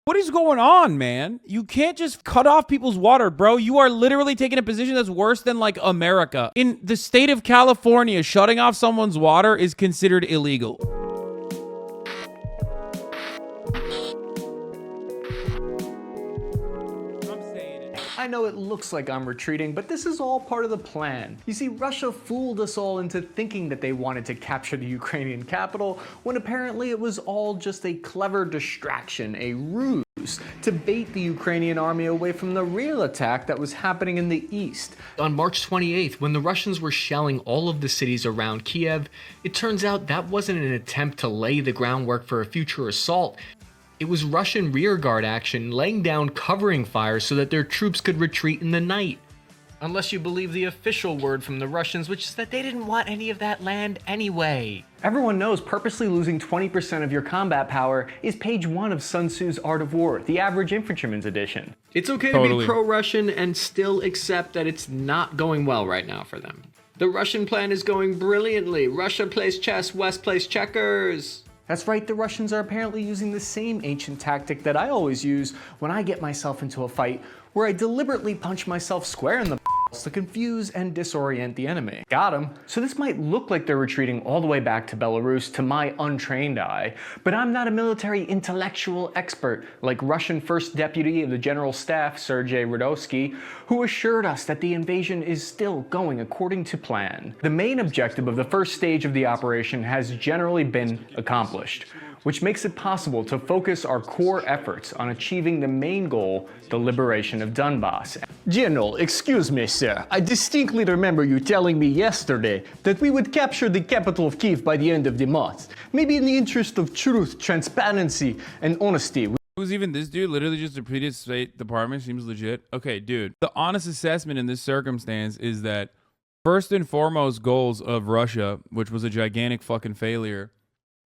What is going on, man? You can't just cut off people's water, bro. You are literally taking a position that's worse than like America. In the state of California, shutting off someone's water is considered illegal. I know it looks like I'm retreating, but this is all part of the plan. You see, Russia fooled us all into thinking that they wanted to capture the Ukrainian capital, when apparently it was all just a clever distraction, a ruse, to bait the Ukrainian army away from the real attack that was happening in the east. On March 28th, when the Russians were shelling all of the cities around Kiev, it turns out that wasn't an attempt to lay the groundwork for a future assault. It was Russian rearguard action laying down covering fire so that their troops could retreat in the night. Unless you believe the official word from the Russians, which is that they didn't want any of that land anyway. Everyone knows purposely losing 20% of your combat power is page 1 of Sun Tzu's Art of War, the average infantryman's edition. It's okay to be pro-Russian and still accept that it's not going well right now for them. The Russian plan is going brilliantly. Russia plays chess, West plays checkers. That's right, the Russians are apparently using the same ancient tactic that I always use when I get myself into a fight, where I deliberately punch myself square in the balls to confuse and disorient the enemy. Got him. So this might look like they're retreating all the way back to Belarus to my untrained eye, but I'm not a military intellectual expert like Russian First Deputy of the General Staff, Sergei Radovsky, who assured us that the invasion is still going according to plan. The main objective of the first stage of the operation has generally been accomplished, which makes it possible to focus our core efforts on achieving the main goal, the liberation of Donbass. General, excuse me, sir. I distinctly remember you telling me yesterday that we would capture the capital of Kiev by the end of the month. Maybe in the interest of truth, transparency, and honesty. Who's even this dude? Literally just depleted State Department. Seems legit. Okay, dude. The honest assessment in this circumstance is that first and foremost goals of Russia, which was a gigantic fucking failure,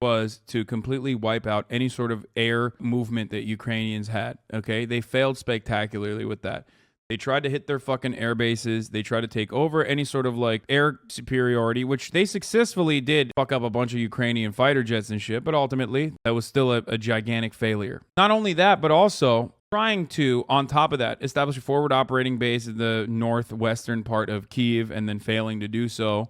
was to completely wipe out any sort of air movement that Ukrainians had, okay? They failed spectacularly with that. They tried to hit their fucking air bases. They tried to take over any sort of like air superiority, which they successfully did fuck up a bunch of Ukrainian fighter jets and shit, but ultimately that was still a gigantic failure. Not only that, but also trying to, on top of that, establish a forward operating base in the northwestern part of Kyiv and then failing to do so.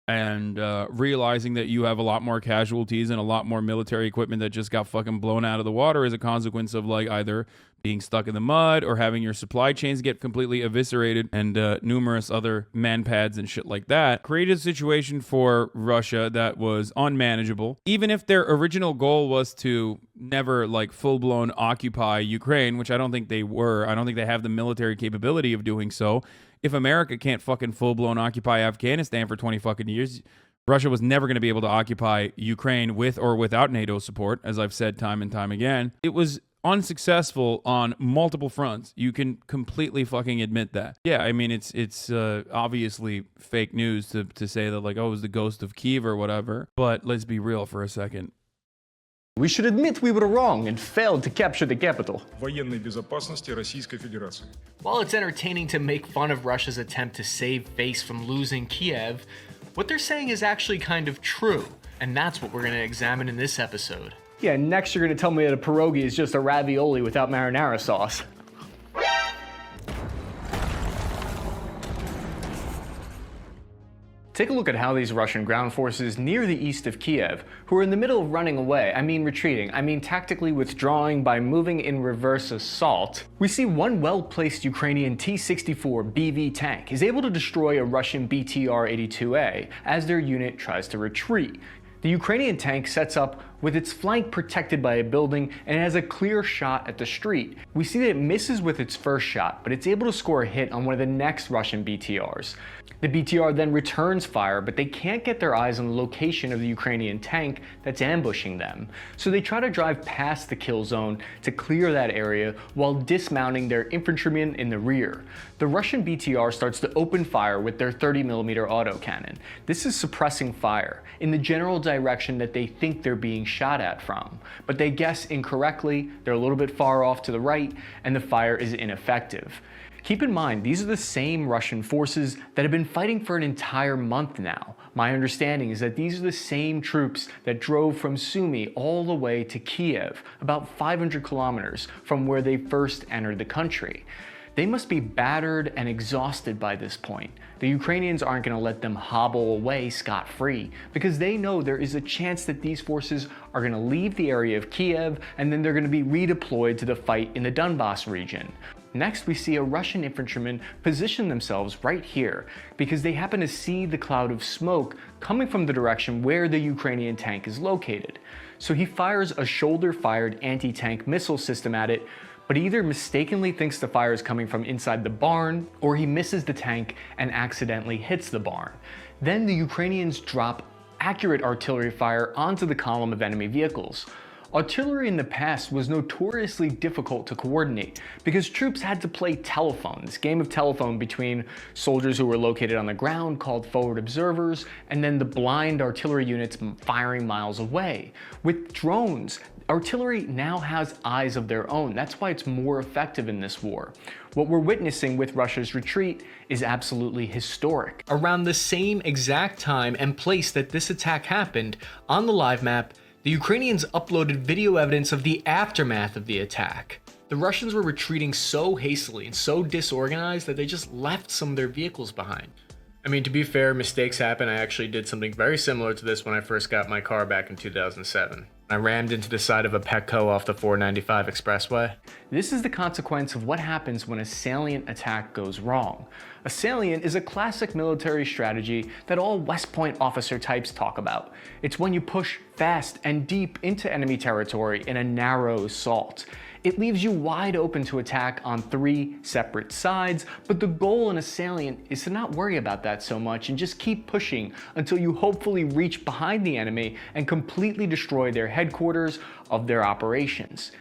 And realizing that you have a lot more casualties and a lot more military equipment that just got fucking blown out of the water as a consequence of like either being stuck in the mud or having your supply chains get completely eviscerated and numerous other man-pads and shit like that, created a situation for Russia that was unmanageable. Even if their original goal was to never like full-blown occupy Ukraine, which I don't think they were. I don't think they have the military capability of doing so. If America can't fucking full-blown occupy Afghanistan for 20 fucking years, Russia was never going to be able to occupy Ukraine with or without NATO support, as I've said time and time again. It was unsuccessful on multiple fronts. You can completely fucking admit that. Yeah, I mean, it's obviously fake news to say that like, oh, it was the ghost of Kyiv or whatever. But let's be real for a second. We should admit we were wrong and failed to capture the capital. Военной безопасности Российской Федерации. While it's entertaining to make fun of Russia's attempt to save face from losing Kiev, what they're saying is actually kind of true, and that's what we're going to examine in this episode. Yeah, next you're going to tell me that a pierogi is just a ravioli without marinara sauce. Take a look at how these Russian ground forces near the east of Kiev, who are in the middle of running away, retreating, tactically withdrawing by moving in reverse assault. We see one well-placed Ukrainian T-64 BV tank is able to destroy a Russian BTR-82A as their unit tries to retreat. The Ukrainian tank sets up with its flank protected by a building and it has a clear shot at the street. We see that it misses with its first shot, but it's able to score a hit on one of the next Russian BTRs. The BTR then returns fire, but they can't get their eyes on the location of the Ukrainian tank that's ambushing them. So they try to drive past the kill zone to clear that area while dismounting their infantrymen in the rear. The Russian BTR starts to open fire with their 30mm autocannon. This is suppressing fire in the general direction that they think they're being shot at from, but they guess incorrectly, they're a little bit far off to the right, and the fire is ineffective. Keep in mind, these are the same Russian forces that have been fighting for an entire month now. My understanding is that these are the same troops that drove from Sumy all the way to Kiev, about 500 kilometers from where they first entered the country. They must be battered and exhausted by this point. The Ukrainians aren't going to let them hobble away scot-free because they know there is a chance that these forces are going to leave the area of Kiev and then they're going to be redeployed to the fight in the Donbas region. Next, we see a Russian infantryman position themselves right here because they happen to see the cloud of smoke coming from the direction where the Ukrainian tank is located. So he fires a shoulder-fired anti-tank missile system at it, but he either mistakenly thinks the fire is coming from inside the barn, or he misses the tank and accidentally hits the barn. Then the Ukrainians drop accurate artillery fire onto the column of enemy vehicles. Artillery in the past was notoriously difficult to coordinate because troops had to play telephone, this game of telephone between soldiers who were located on the ground called forward observers, and then the blind artillery units firing miles away. With drones, artillery now has eyes of their own. That's why it's more effective in this war. What we're witnessing with Russia's retreat is absolutely historic. Around the same exact time and place that this attack happened, on the live map, the Ukrainians uploaded video evidence of the aftermath of the attack. The Russians were retreating so hastily and so disorganized that they just left some of their vehicles behind. I mean, to be fair, mistakes happen. I actually did something very similar to this when I first got my car back in 2007. I rammed into the side of a Petco off the 495 expressway. This is the consequence of what happens when a salient attack goes wrong. A salient is a classic military strategy that all West Point officer types talk about. It's when you push fast and deep into enemy territory in a narrow assault. It leaves you wide open to attack on 3 separate sides, but the goal in a salient is to not worry about that so much and just keep pushing until you hopefully reach behind the enemy and completely destroy their headquarters of their operations.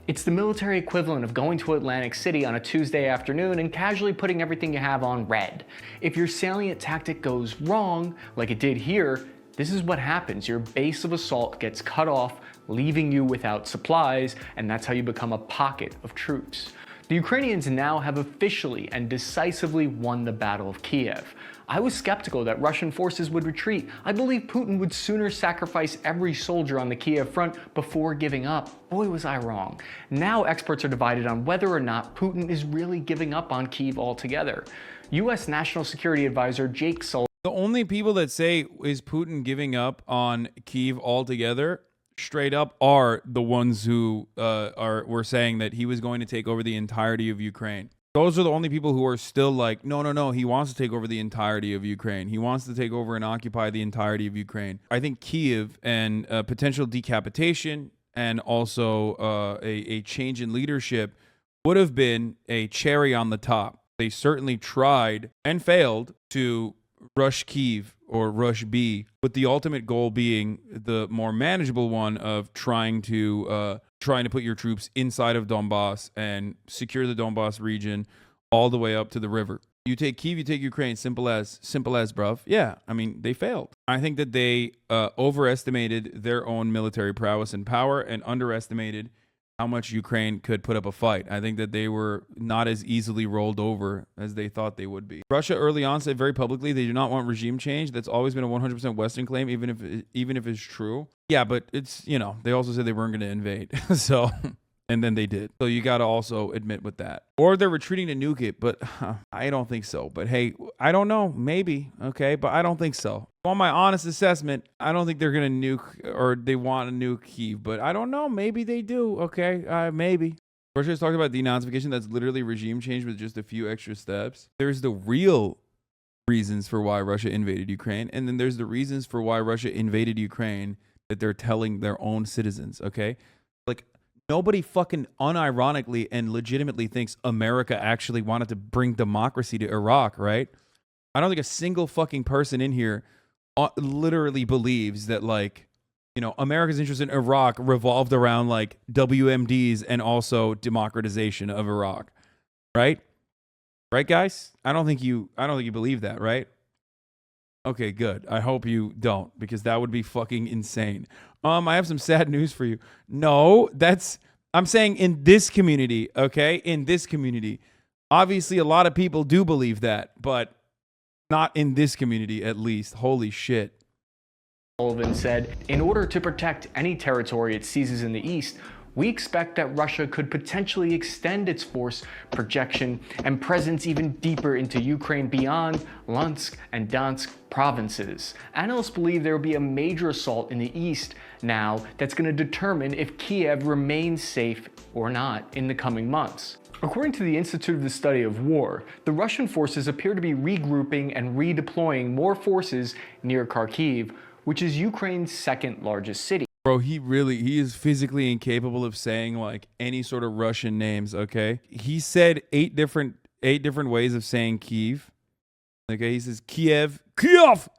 It's the military equivalent of going to Atlantic City on a Tuesday afternoon and casually putting everything you have on red. If your salient tactic goes wrong, like it did here, this is what happens. Your base of assault gets cut off, leaving you without supplies, and that's how you become a pocket of troops. The Ukrainians now have officially and decisively won the Battle of Kiev. I was skeptical that Russian forces would retreat. I believe Putin would sooner sacrifice every soldier on the Kiev front before giving up. Boy, was I wrong. Now experts are divided on whether or not Putin is really giving up on Kiev altogether. U.S. National Security Advisor Jake Sullivan. The only people that say, is Putin giving up on Kyiv altogether, straight up are the ones who were saying that he was going to take over the entirety of Ukraine. Those are the only people who are still like, no, he wants to take over the entirety of Ukraine. He wants to take over and occupy the entirety of Ukraine. I think Kyiv and potential decapitation and also a change in leadership would have been a cherry on the top. They certainly tried and failed to rush Kyiv or rush B, with the ultimate goal being the more manageable one of trying to put your troops inside of Donbas and secure the Donbas region all the way up to the river. You take Kyiv, you take Ukraine, simple as bruv. Yeah, I mean, they failed. I think that they overestimated their own military prowess and power and underestimated how much Ukraine could put up a fight. I think that they were not as easily rolled over as they thought they would be. Russia early on said very publicly they do not want regime change. That's always been a 100% Western claim, even if it's true. Yeah, but it's, they also said they weren't going to invade. So, and then they did. So you got to also admit with that. Or they're retreating to nuke it, but I don't think so. But hey, I don't know. Maybe. Okay, but I don't think so. On my honest assessment, I don't think they're going to nuke or they want to nuke Kyiv, but I don't know. Maybe they do. Okay, maybe. Russia's talking about denazification. That's literally regime change with just a few extra steps. There's the real reasons for why Russia invaded Ukraine, and then there's the reasons for why Russia invaded Ukraine that they're telling their own citizens, okay? Like, nobody fucking unironically and legitimately thinks America actually wanted to bring democracy to Iraq, right? I don't think a single fucking person in here literally believes that, like, America's interest in Iraq revolved around like WMDs and also democratization of Iraq, right? Right, guys? I don't think you believe that, right? Okay, good. I hope you don't, because that would be fucking insane. I have some sad news for you. No, I'm saying in this community, okay? In this community, Obviously, a lot of people do believe that, but not in this community, at least. Holy shit. Sullivan said, in order to protect any territory it seizes in the east, we expect that Russia could potentially extend its force projection and presence even deeper into Ukraine beyond Luhansk and Donetsk provinces. Analysts believe there will be a major assault in the east now that's going to determine if Kiev remains safe or not in the coming months. According to the Institute of the Study of War, the Russian forces appear to be regrouping and redeploying more forces near Kharkiv, which is Ukraine's second largest city. Bro, he is physically incapable of saying like any sort of Russian names, okay? He said eight different ways of saying Kiev. Okay, he says Kiev, Kiev.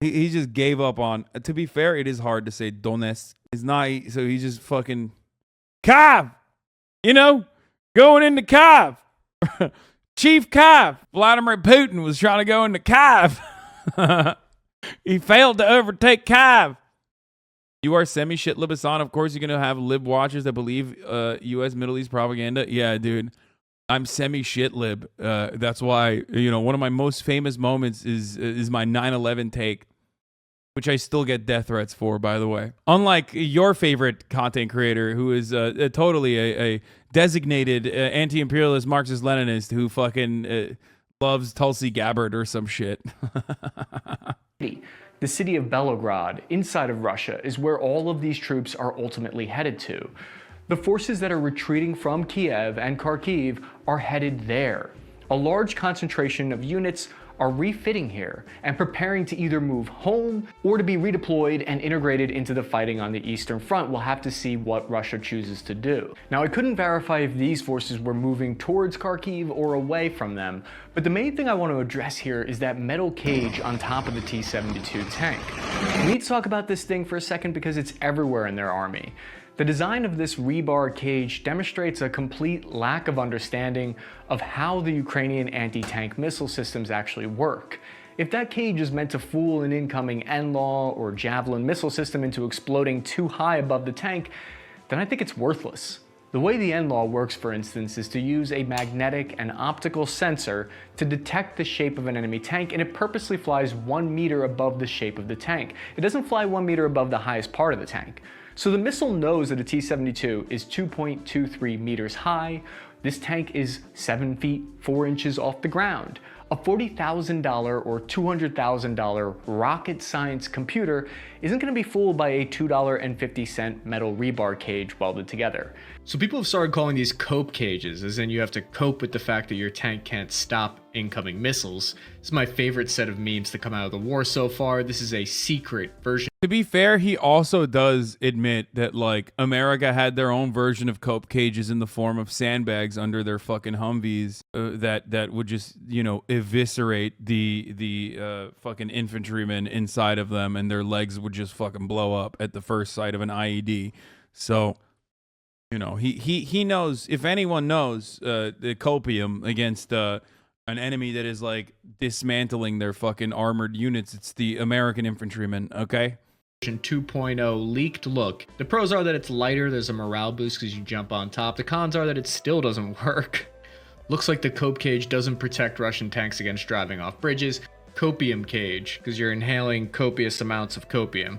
He just gave up on. To be fair, it is hard to say Donetsk. It's not, so he just fucking Kiev. You know, going into Kiev. Chief Kiev. Vladimir Putin was trying to go into Kiev. He failed to overtake Kiev. You are semi-shit Libasan. Of course, you're going to have lib watchers that believe U.S. Middle East propaganda. Yeah, dude. I'm semi-shit lib. That's why, you know, one of my most famous moments is my 9/11 take, which I still get death threats for, by the way. Unlike your favorite content creator, who is totally a designated anti-imperialist Marxist-Leninist who fucking loves Tulsi Gabbard or some shit. The city of Belgorod, inside of Russia, is where all of these troops are ultimately headed to. The forces that are retreating from Kiev and Kharkiv are headed there. A large concentration of units are refitting here and preparing to either move home or to be redeployed and integrated into the fighting on the Eastern Front. We'll have to see what Russia chooses to do. Now, I couldn't verify if these forces were moving towards Kharkiv or away from them, but the main thing I want to address here is that metal cage on top of the T-72 tank. We need to talk about this thing for a second because it's everywhere in their army. The design of this rebar cage demonstrates a complete lack of understanding of how the Ukrainian anti-tank missile systems actually work. If that cage is meant to fool an incoming NLAW or Javelin missile system into exploding too high above the tank, then I think it's worthless. The way the NLAW works, for instance, is to use a magnetic and optical sensor to detect the shape of an enemy tank, and it purposely flies 1 meter above the shape of the tank. It doesn't fly 1 meter above the highest part of the tank. So the missile knows that a T-72 is 2.23 meters high. This tank is 7 feet 4 inches off the ground. A $40,000 or $200,000 rocket science computer isn't going to be fooled by a $2.50 metal rebar cage welded together. So people have started calling these cope cages, as in you have to cope with the fact that your tank can't stop incoming missiles. This is my favorite set of memes to come out of the war so far. This is a secret version. To be fair, he also does admit that, like, America had their own version of cope cages in the form of sandbags under their fucking Humvees that would just, you know, eviscerate the fucking infantrymen inside of them, and their legs would just fucking blow up at the first sight of an IED. So, you know, he knows, if anyone knows the copium against an enemy that is, like, dismantling their fucking armored units, it's the American infantrymen, okay? 2.0 leaked look. The pros are that it's lighter, there's a morale boost because you jump on top. The cons are that it still doesn't work. Looks like the cope cage doesn't protect Russian tanks against driving off bridges. Copium cage, because you're inhaling copious amounts of copium.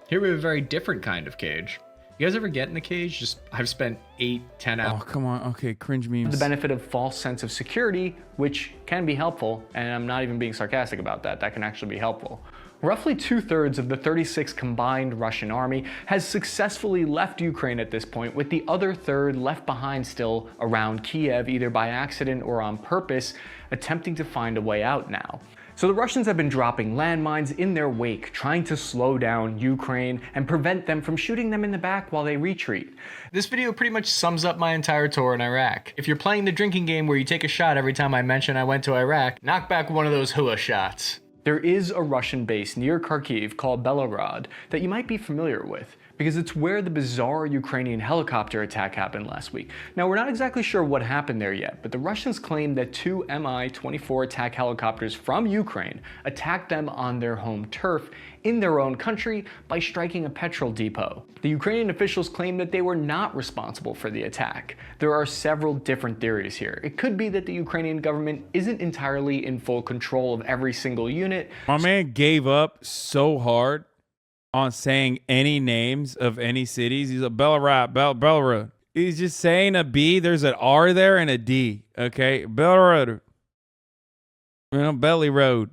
Here we have a very different kind of cage. You guys ever get in the cage? I've spent 8-10 hours. Oh, come on. Okay, cringe memes. The benefit of false sense of security, which can be helpful, and I'm not even being sarcastic about that. That can actually be helpful. Roughly 2/3 of the 36th combined Russian army has successfully left Ukraine at this point, with the other third left behind still around Kiev, either by accident or on purpose, attempting to find a way out now. So the Russians have been dropping landmines in their wake, trying to slow down Ukraine and prevent them from shooting them in the back while they retreat. This video pretty much sums up my entire tour in Iraq. If you're playing the drinking game where you take a shot every time I mention I went to Iraq, knock back one of those hua shots. There is a Russian base near Kharkiv called Belgorod that you might be familiar with. because it's where the bizarre Ukrainian helicopter attack happened last week. Now, we're not exactly sure what happened there yet, but the Russians claim that two Mi-24 attack helicopters from Ukraine attacked them on their home turf in their own country by striking a petrol depot. The Ukrainian officials claim that they were not responsible for the attack. There are several different theories here. It could be that the Ukrainian government isn't entirely in full control of every single unit. My man gave up so hard on saying any names of any cities. He's a Belarus. He's just saying a B. There's an R there and a D. Okay, Belarus. Belly Road.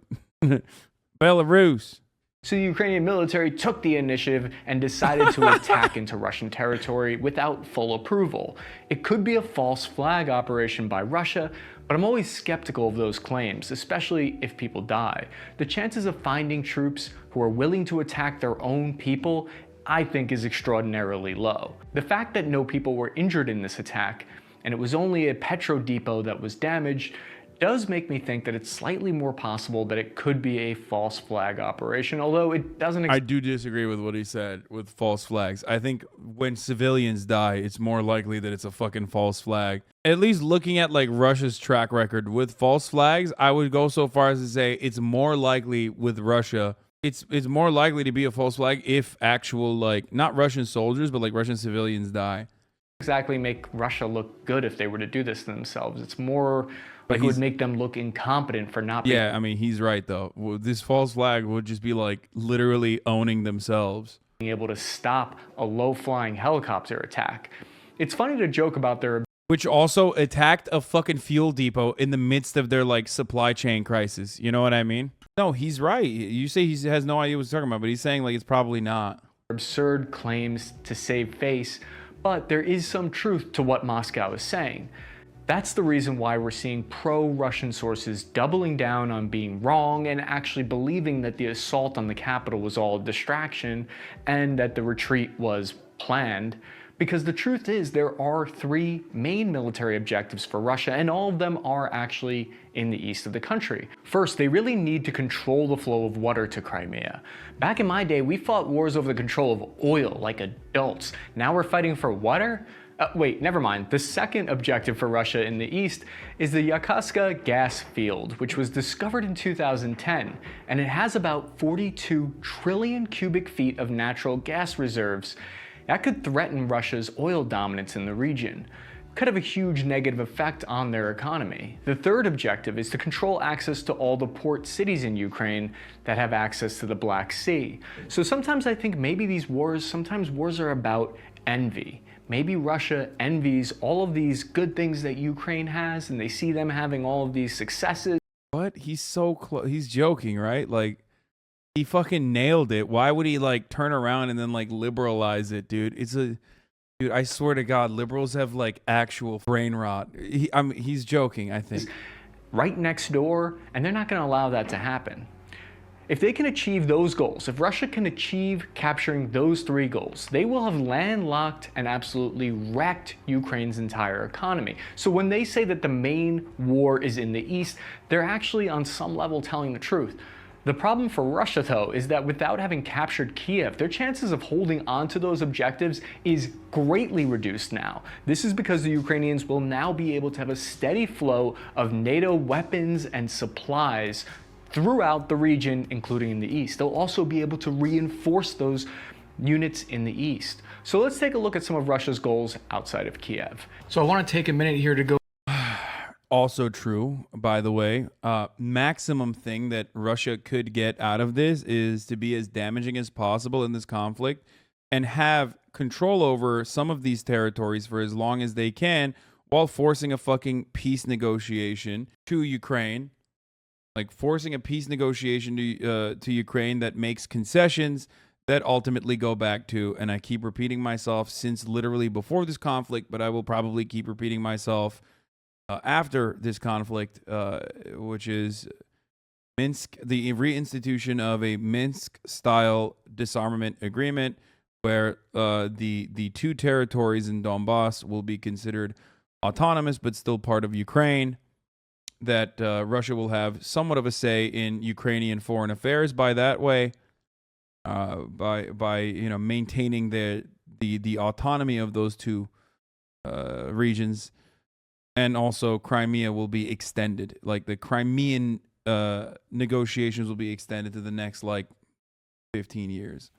Belarus. So the Ukrainian military took the initiative and decided to attack into Russian territory without full approval. It could be a false flag operation by Russia, but I'm always skeptical of those claims, especially if people die. The chances of finding troops who are willing to attack their own people, I think, is extraordinarily low. The fact that no people were injured in this attack, and it was only a petrol depot that was damaged, does make me think that it's slightly more possible that it could be a false flag operation, although it doesn't. I do disagree with what he said with false flags. I think when civilians die, it's more likely that it's a fucking false flag. At least looking at like Russia's track record with false flags, I would go so far as to say it's more likely with Russia. It's more likely to be a false flag if actual, like, not Russian soldiers, but like Russian civilians die. Exactly make Russia look good if they were to do this to themselves. It's more like it would make them look incompetent for not being. Yeah, I mean, he's right though. This false flag would just be like literally owning themselves, able to stop a low-flying helicopter attack. It's funny to joke about their, which also attacked a fucking fuel depot in the midst of their like supply chain crisis. You know what I mean? No, he's right. You say he has no idea what he's talking about, but he's saying like it's probably not. Absurd claims to save face, but there is some truth to what Moscow is saying. That's the reason why we're seeing pro-Russian sources doubling down on being wrong and actually believing that the assault on the capital was all a distraction and that the retreat was planned. Because the truth is there are three main military objectives for Russia, and all of them are actually in the east of the country. First, they really need to control the flow of water to Crimea. Back in my day, we fought wars over the control of oil like adults. Now we're fighting for water? Wait, never mind. The second objective for Russia in the east is the Yakutsk gas field, which was discovered in 2010, and it has about 42 trillion cubic feet of natural gas reserves. That could threaten Russia's oil dominance in the region. Could have a huge negative effect on their economy. The third objective is to control access to all the port cities in Ukraine that have access to the Black Sea. So sometimes I think maybe sometimes wars are about envy. Maybe Russia envies all of these good things that Ukraine has, and they see them having all of these successes. What? He's so close. He's joking, right? Like, he fucking nailed it. Why would he like turn around and then like liberalize it, dude? Dude, I swear to God, liberals have like actual brain rot. He's joking, I think. Right next door, and they're not going to allow that to happen. If they can achieve those goals, if Russia can achieve capturing those three goals, they will have landlocked and absolutely wrecked Ukraine's entire economy. So when they say that the main war is in the east, they're actually on some level telling the truth. The problem for Russia, though, is that without having captured Kiev, their chances of holding on to those objectives is greatly reduced now. This is because the Ukrainians will now be able to have a steady flow of NATO weapons and supplies throughout the region, including in the east. They'll also be able to reinforce those units in the east. So let's take a look at some of Russia's goals outside of Kiev. So I want to take a minute here to go. Also true, by the way. Maximum thing that Russia could get out of this is to be as damaging as possible in this conflict and have control over some of these territories for as long as they can while forcing a fucking peace negotiation to Ukraine. Like forcing a peace negotiation to Ukraine that makes concessions that ultimately go back to, and I keep repeating myself since literally before this conflict, but I will probably keep repeating myself after this conflict, which is Minsk, the reinstitution of a Minsk-style disarmament agreement where the two territories in Donbass will be considered autonomous but still part of Ukraine, that Russia will have somewhat of a say in Ukrainian foreign affairs by that way, by you know, maintaining the autonomy of those two regions. And also Crimea will be extended. Like the Crimean negotiations will be extended to the next like 15 years.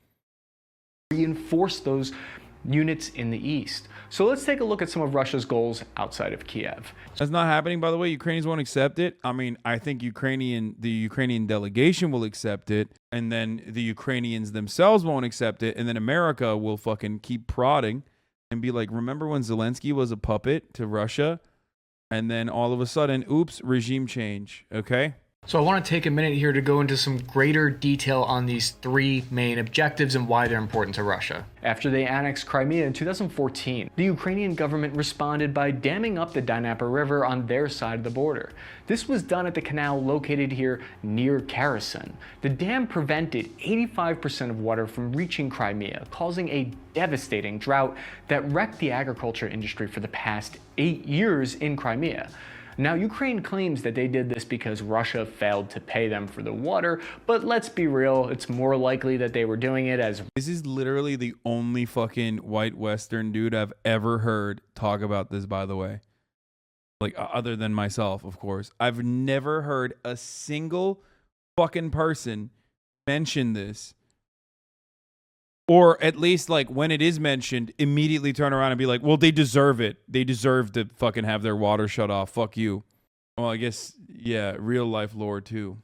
Reinforce those units in the east. So let's take a look at some of Russia's goals outside of Kiev. That's not happening, by the way. Ukrainians won't accept it. I mean, I think the Ukrainian delegation will accept it, and then the Ukrainians themselves won't accept it, and then America will fucking keep prodding and be like, remember when Zelensky was a puppet to Russia? And then all of a sudden, oops, regime change, okay? So I want to take a minute here to go into some greater detail on these three main objectives and why they're important to Russia. After they annexed Crimea in 2014, the Ukrainian government responded by damming up the Dnieper River on their side of the border. This was done at the canal located here near Kherson. The dam prevented 85% of water from reaching Crimea, causing a devastating drought that wrecked the agriculture industry for the past 8 years in Crimea. Now, Ukraine claims that they did this because Russia failed to pay them for the water, but let's be real, it's more likely that they were doing it as... This is literally the only fucking white Western dude I've ever heard talk about this, by the way. Like, other than myself, of course. I've never heard a single fucking person mention this. Or at least, like, when it is mentioned, immediately turn around and be like, well, they deserve it. They deserve to fucking have their water shut off. Fuck you. Well, I guess, yeah, real life lore, too.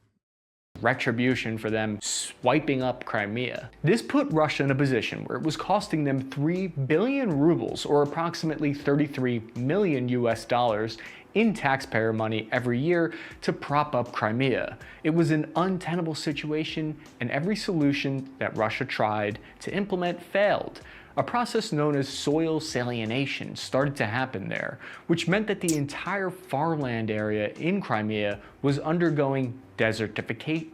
Retribution for them swiping up Crimea. This put Russia in a position where it was costing them 3 billion rubles, or approximately 33 million US dollars, in taxpayer money every year to prop up Crimea. It was an untenable situation, and every solution that Russia tried to implement failed. A process known as soil salination started to happen there, which meant that the entire farmland area in Crimea was undergoing desertification.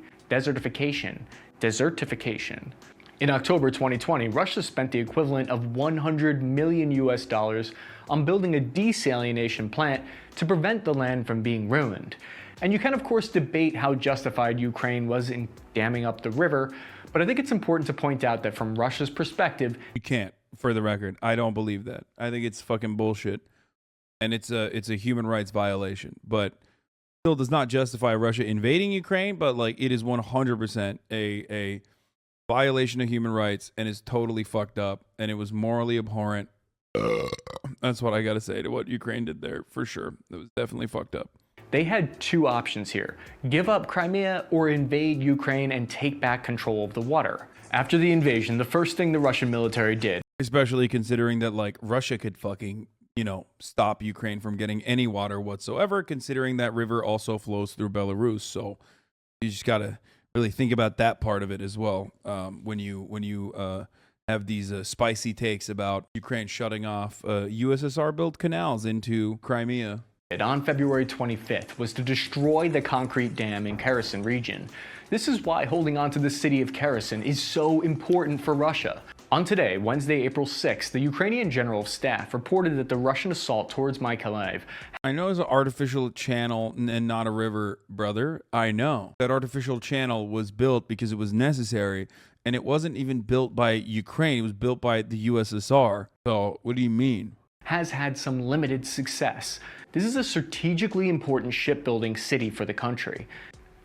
In October 2020, Russia spent the equivalent of 100 million US dollars on building a desalination plant to prevent the land from being ruined. And you can of course debate how justified Ukraine was in damming up the river, but I think it's important to point out that from Russia's perspective... You can't, for the record. I don't believe that. I think it's fucking bullshit. And it's a human rights violation. But still does not justify Russia invading Ukraine, but like it is 100% a violation of human rights and is totally fucked up, and it was morally abhorrent. That's what I gotta say to what Ukraine did there, for sure. It was definitely fucked up. They had two options here: give up Crimea or invade Ukraine and take back control of the water. After the invasion, the first thing the Russian military did, especially considering that like Russia could fucking, you know, stop Ukraine from getting any water whatsoever, considering that river also flows through Belarus. So you just gotta really think about that part of it as well, when you have these spicy takes about Ukraine shutting off USSR-built canals into Crimea. On February 25th was to destroy the concrete dam in Kherson region. This is why holding on to the city of Kherson is so important for Russia. On today, Wednesday, April 6th, the Ukrainian General of Staff reported that the Russian assault towards Mykolaiv... I know it's an artificial channel and not a river, brother. I know. That artificial channel was built because it was necessary, and it wasn't even built by Ukraine. It was built by the USSR. So, what do you mean? ...has had some limited success. This is a strategically important shipbuilding city for the country.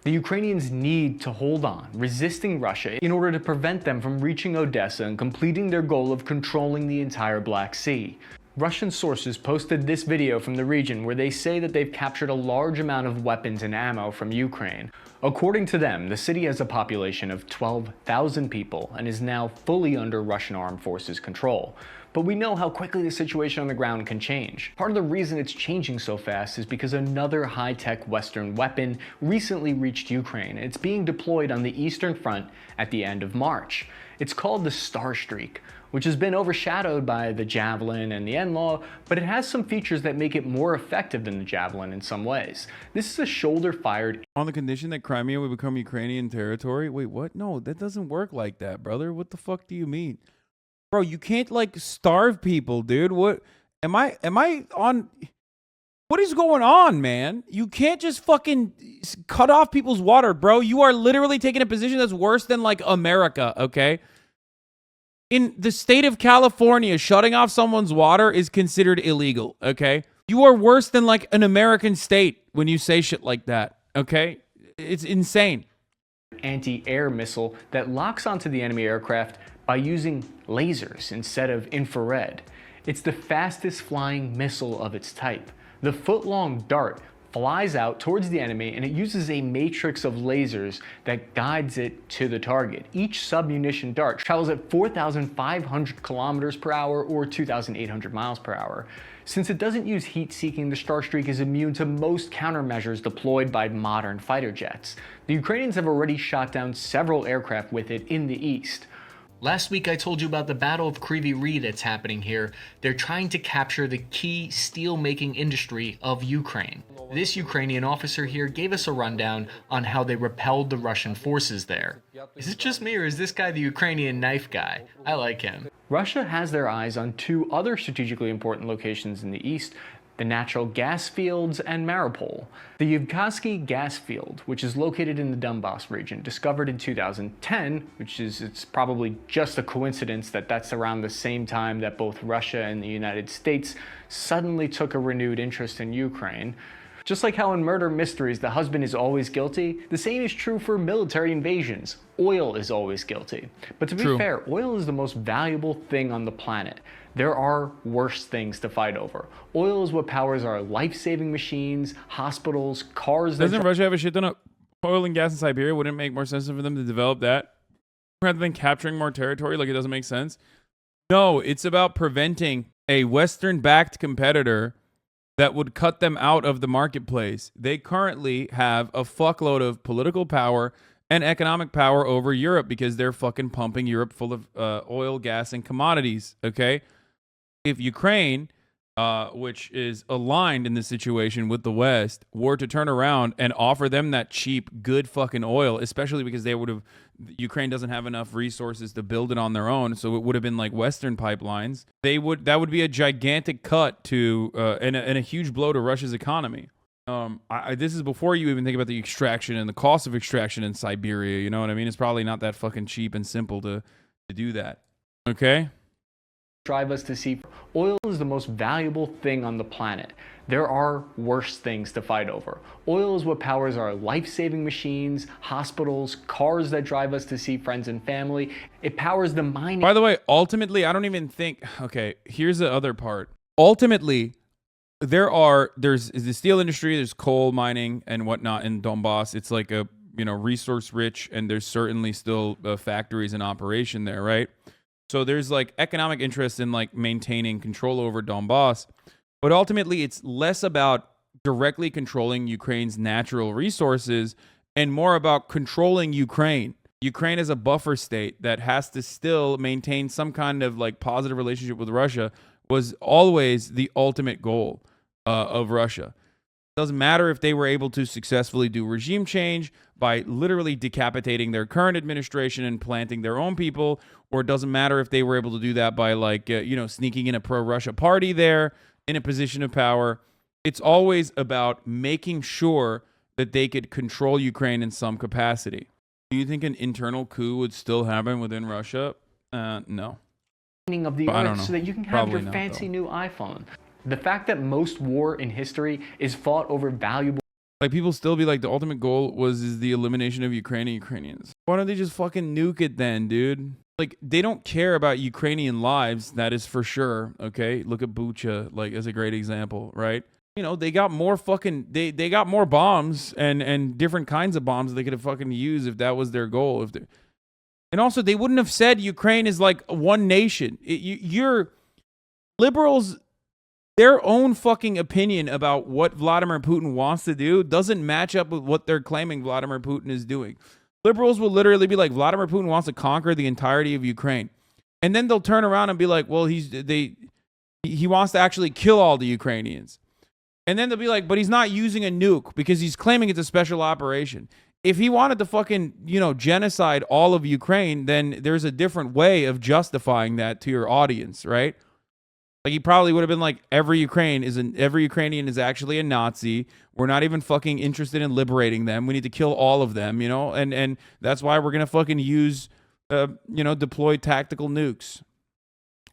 The Ukrainians need to hold on, resisting Russia in order to prevent them from reaching Odessa and completing their goal of controlling the entire Black Sea. Russian sources posted this video from the region where they say that they've captured a large amount of weapons and ammo from Ukraine. According to them, the city has a population of 12,000 people and is now fully under Russian armed forces control. But we know how quickly the situation on the ground can change. Part of the reason it's changing so fast is because another high-tech Western weapon recently reached Ukraine. It's being deployed on the Eastern Front at the end of March. It's called the Starstreak, which has been overshadowed by the Javelin and the NLAW, but it has some features that make it more effective than the Javelin in some ways. This is a shoulder-fired... On the condition that Crimea would become Ukrainian territory? Wait, what? No, that doesn't work like that, brother. What the fuck do you mean? Bro, you can't like starve people, dude. What am I on? What is going on, man? You can't just fucking cut off people's water, bro. You are literally taking a position that's worse than like America, okay? In the state of California, shutting off someone's water is considered illegal, okay? You are worse than like an American state when you say shit like that, okay? It's insane. Anti-air missile that locks onto the enemy aircraft by using lasers instead of infrared. It's the fastest flying missile of its type. The foot-long dart flies out towards the enemy and it uses a matrix of lasers that guides it to the target. Each submunition dart travels at 4,500 kilometers per hour or 2,800 miles per hour. Since it doesn't use heat-seeking, the Starstreak is immune to most countermeasures deployed by modern fighter jets. The Ukrainians have already shot down several aircraft with it in the east. Last week I told you about the Battle of Kryvyi Rih that's happening here. They're trying to capture the key steel-making industry of Ukraine. This Ukrainian officer here gave us a rundown on how they repelled the Russian forces there. Is it just me or is this guy the Ukrainian knife guy? I like him. Russia has their eyes on two other strategically important locations in the east, the natural gas fields and Mariupol. The Yevkatsky gas field, which is located in the Donbas region, discovered in 2010, it's probably just a coincidence that that's around the same time that both Russia and the United States suddenly took a renewed interest in Ukraine. Just like how in murder mysteries the husband is always guilty, the same is true for military invasions. Oil is always guilty. But to be fair, oil is the most valuable thing on the planet. There are worse things to fight over. Oil is what powers our life-saving machines, hospitals, cars. Doesn't Russia have a shit ton of oil and gas in Siberia? Wouldn't it make more sense for them to develop that rather than capturing more territory? Like, it doesn't make sense. No, it's about preventing a Western-backed competitor that would cut them out of the marketplace. They currently have a fuckload of political power and economic power over Europe because they're fucking pumping Europe full of oil, gas, and commodities, okay? If Ukraine, which is aligned in this situation with the West, were to turn around and offer them that cheap, good fucking oil, especially because Ukraine doesn't have enough resources to build it on their own, so it would have been like Western pipelines. That would be a gigantic cut to and a huge blow to Russia's economy. This is before you even think about the extraction and the cost of extraction in Siberia. You know what I mean? It's probably not that fucking cheap and simple to do that. Okay. Drive us to see. Oil is the most valuable thing on the planet. There are worse things to fight over. Oil is what powers our life-saving machines, hospitals, cars that drive us to see friends and family. It powers the mining. By the way, ultimately, I don't even think, okay, here's the other part. Ultimately, there's the steel industry, there's coal mining and whatnot in Donbas. It's like a, resource rich, and there's certainly still factories in operation there, right? So there's like economic interest in like maintaining control over Donbas, but ultimately it's less about directly controlling Ukraine's natural resources and more about controlling Ukraine. Ukraine is a buffer state that has to still maintain some kind of like positive relationship with Russia was always the ultimate goal of Russia. Doesn't matter if they were able to successfully do regime change by literally decapitating their current administration and planting their own people, or it doesn't matter if they were able to do that by like, sneaking in a pro-Russia party there in a position of power. It's always about making sure that they could control Ukraine in some capacity. Do you think an internal coup would still happen within Russia? No. Of the earth so that you can have Probably your not, fancy new iPhone. The fact that most war in history is fought over valuable. Like, people still be like, the ultimate goal is the elimination of Ukraine and Ukrainians. Why don't they just fucking nuke it then, dude? Like, they don't care about Ukrainian lives, that is for sure, okay? Look at Bucha, like, as a great example, right? They got more fucking, they got more bombs and different kinds of bombs they could have fucking used if that was their goal. And also, they wouldn't have said Ukraine is like one nation. You're liberals, their own fucking opinion about what Vladimir Putin wants to do doesn't match up with what they're claiming Vladimir Putin is doing. Liberals will literally be like, Vladimir Putin wants to conquer the entirety of Ukraine. And then they'll turn around and be like, well, he wants to actually kill all the Ukrainians. And then they'll be like, but he's not using a nuke because he's claiming it's a special operation. If he wanted to fucking, genocide all of Ukraine, then there's a different way of justifying that to your audience, right? Like, he probably would have been like, every Ukrainian is actually a Nazi. We're not even fucking interested in liberating them. We need to kill all of them, you know? And that's why we're going to fucking use, deploy tactical nukes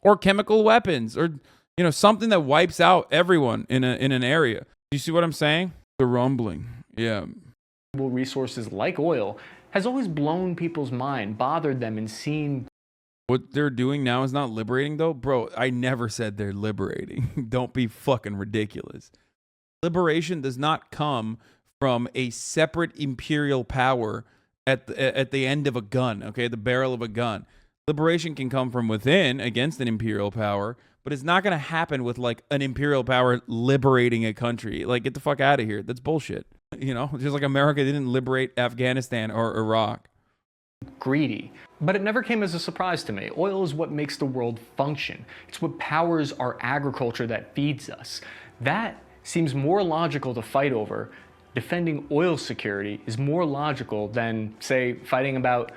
or chemical weapons or, something that wipes out everyone in an area. Do you see what I'm saying? The rumbling. Yeah. Resources like oil has always blown people's mind, bothered them, and seen. What they're doing now is not liberating, though. Bro, I never said they're liberating. Don't be fucking ridiculous. Liberation does not come from a separate imperial power at the end of a gun, okay? The barrel of a gun. Liberation can come from within against an imperial power, but it's not going to happen with, like, an imperial power liberating a country. Like, get the fuck out of here. That's bullshit. Just like America didn't liberate Afghanistan or Iraq. Greedy. But it never came as a surprise to me. Oil is what makes the world function. It's what powers our agriculture that feeds us. That seems more logical to fight over. Defending oil security is more logical than, say, fighting about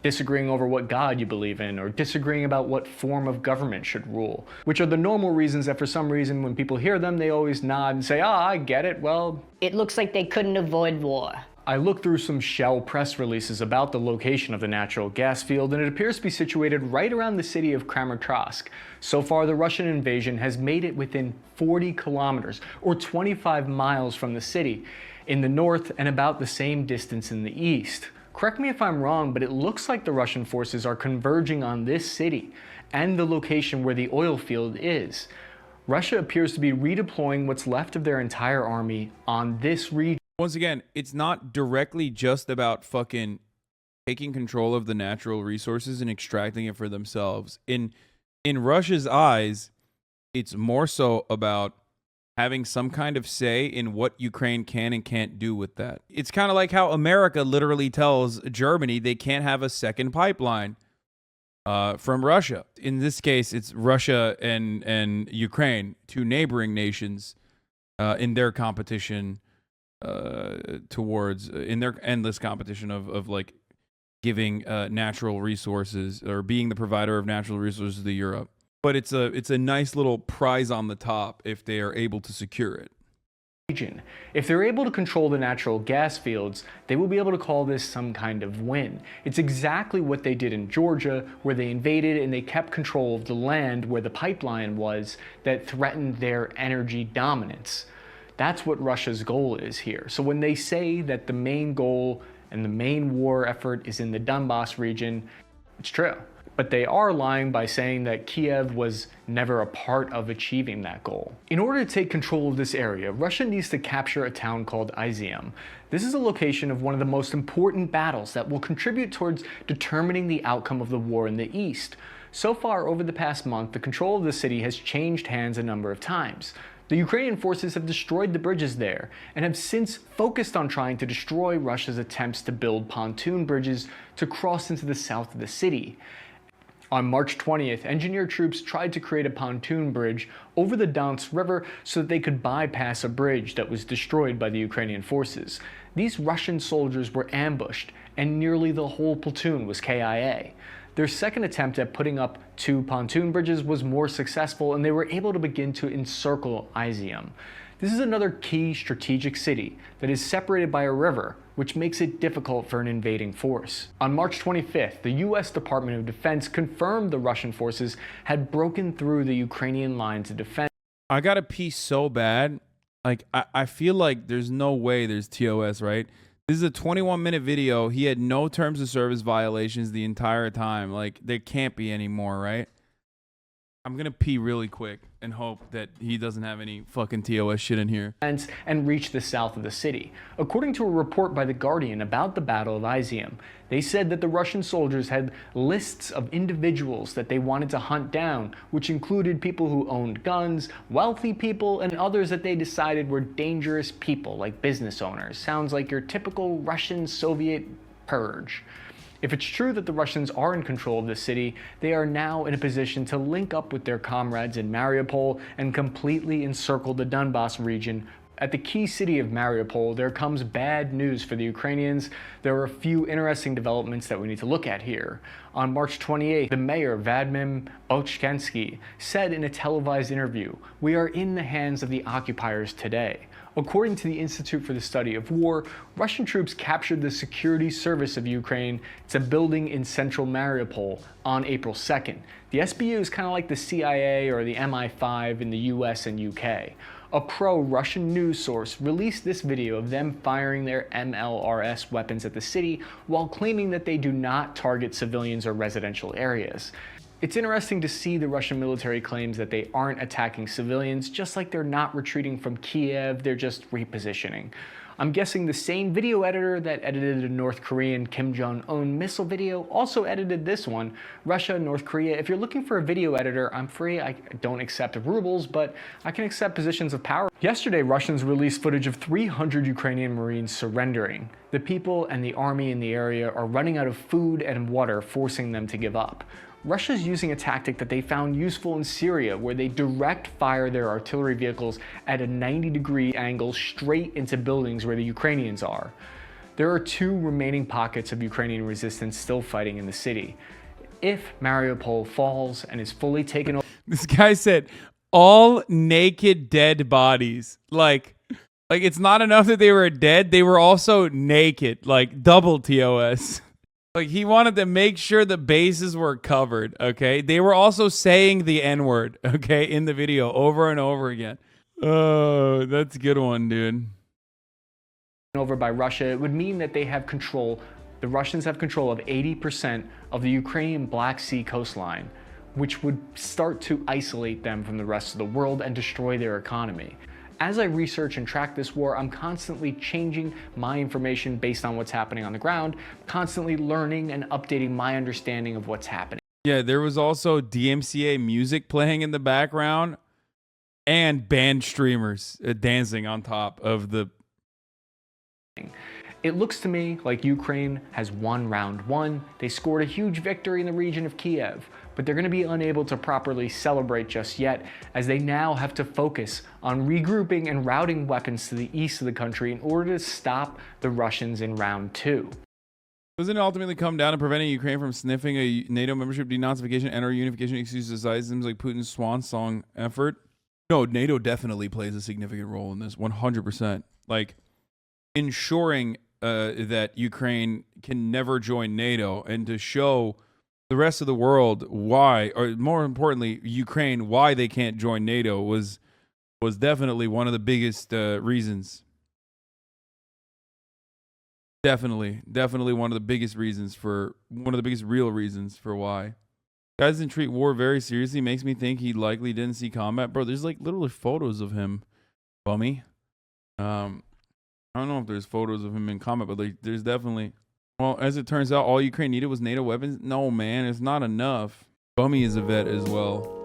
disagreeing over what God you believe in, or disagreeing about what form of government should rule, which are the normal reasons that for some reason when people hear them, they always nod and say, I get it, well. It looks like they couldn't avoid war. I looked through some Shell press releases about the location of the natural gas field, and it appears to be situated right around the city of Kramatorsk. So far, the Russian invasion has made it within 40 kilometers, or 25 miles from the city, in the north, and about the same distance in the east. Correct me if I'm wrong, but it looks like the Russian forces are converging on this city and the location where the oil field is. Russia appears to be redeploying what's left of their entire army on this region. Once again, it's not directly just about fucking taking control of the natural resources and extracting it for themselves. In Russia's eyes, it's more so about having some kind of say in what Ukraine can and can't do with that. It's kind of like how America literally tells Germany they can't have a second pipeline from Russia. In this case, it's Russia and Ukraine, two neighboring nations, in their competition in their endless competition of like giving natural resources or being the provider of natural resources to Europe. But it's a nice little prize on the top if they are able to secure it. If they're able to control the natural gas fields, they will be able to call this some kind of win. It's exactly what they did in Georgia, where they invaded and they kept control of the land where the pipeline was that threatened their energy dominance. That's what Russia's goal is here. So when they say that the main goal and the main war effort is in the Donbass region, it's true. But they are lying by saying that Kiev was never a part of achieving that goal. In order to take control of this area, Russia needs to capture a town called Izium. This is a location of one of the most important battles that will contribute towards determining the outcome of the war in the east. So far, over the past month, the control of the city has changed hands a number of times. The Ukrainian forces have destroyed the bridges there and have since focused on trying to destroy Russia's attempts to build pontoon bridges to cross into the south of the city. On March 20th, engineer troops tried to create a pontoon bridge over the Donets River so that they could bypass a bridge that was destroyed by the Ukrainian forces. These Russian soldiers were ambushed, and nearly the whole platoon was KIA. Their second attempt at putting up two pontoon bridges was more successful, and they were able to begin to encircle Izium. This is another key strategic city that is separated by a river, which makes it difficult for an invading force. On March 25th, the US Department of Defense confirmed the Russian forces had broken through the Ukrainian lines of defense. I gotta pee so bad. Like, I feel like there's no way there's TOS, right? This is a 21-minute video. He had no terms of service violations the entire time. Like, there can't be any more, right? I'm gonna pee really quick and hope that he doesn't have any fucking TOS shit in here. And reach the south of the city. According to a report by The Guardian about the Battle of Izium, they said that the Russian soldiers had lists of individuals that they wanted to hunt down, which included people who owned guns, wealthy people, and others that they decided were dangerous people, like business owners. Sounds like your typical Russian Soviet purge. If it's true that the Russians are in control of the city, they are now in a position to link up with their comrades in Mariupol and completely encircle the Donbass region At the key city of Mariupol, there comes bad news for the Ukrainians. There are a few interesting developments that we need to look at here. On March 28th, the mayor, Vadym Bochkansky, said in a televised interview, "We are in the hands of the occupiers today." According to the Institute for the Study of War, Russian troops captured the security service of Ukraine. It's a building in central Mariupol on April 2nd. The SBU is kind of like the CIA or the MI5 in the US and UK. A pro-Russian news source released this video of them firing their MLRS weapons at the city while claiming that they do not target civilians or residential areas. It's interesting to see the Russian military claims that they aren't attacking civilians, just like they're not retreating from Kiev, they're just repositioning. I'm guessing the same video editor that edited a North Korean Kim Jong-un missile video also edited this one. Russia, North Korea, if you're looking for a video editor, I'm free. I don't accept rubles, but I can accept positions of power. Yesterday, Russians released footage of 300 Ukrainian Marines surrendering. The people and the army in the area are running out of food and water, forcing them to give up. Russia's using a tactic that they found useful in Syria, where they direct fire their artillery vehicles at a 90-degree angle straight into buildings where the Ukrainians are. There are 2 remaining pockets of Ukrainian resistance still fighting in the city. If Mariupol falls and is fully taken over... This guy said, all naked dead bodies. Like it's not enough that they were dead, they were also naked, like double TOS. Like, he wanted to make sure the bases were covered, okay? They were also saying the N-word, okay, in the video over and over again. Oh, that's a good one, dude. Over by Russia, it would mean that they have control, the Russians have control of 80% of the Ukrainian Black Sea coastline, which would start to isolate them from the rest of the world and destroy their economy. As I research and track this war, I'm constantly changing my information based on what's happening on the ground, constantly learning and updating my understanding of what's happening. Yeah, there was also DMCA music playing in the background and band streamers dancing on top of the... It looks to me like Ukraine has won round 1. They scored a huge victory in the region of Kiev, but they're going to be unable to properly celebrate just yet, as they now have to focus on regrouping and routing weapons to the east of the country in order to stop the Russians in round 2. Doesn't it ultimately come down to preventing Ukraine from sniffing a NATO membership denazification and or unification excuses seems like Putin's swan song effort? No, NATO definitely plays a significant role in this, 100%. Like, ensuring that Ukraine can never join NATO, and to show the rest of the world why, or more importantly, Ukraine, why they can't join NATO was definitely one of the biggest reasons. Definitely one of the biggest reasons for, one of the biggest real reasons for why. Guys didn't treat war very seriously. Makes me think he likely didn't see combat. Bro, there's like literally photos of him, bummy. I don't know if there's photos of him in combat, but like, there's definitely... Well, as it turns out, all Ukraine needed was NATO weapons. No, man, it's not enough. Bummy is a vet as well.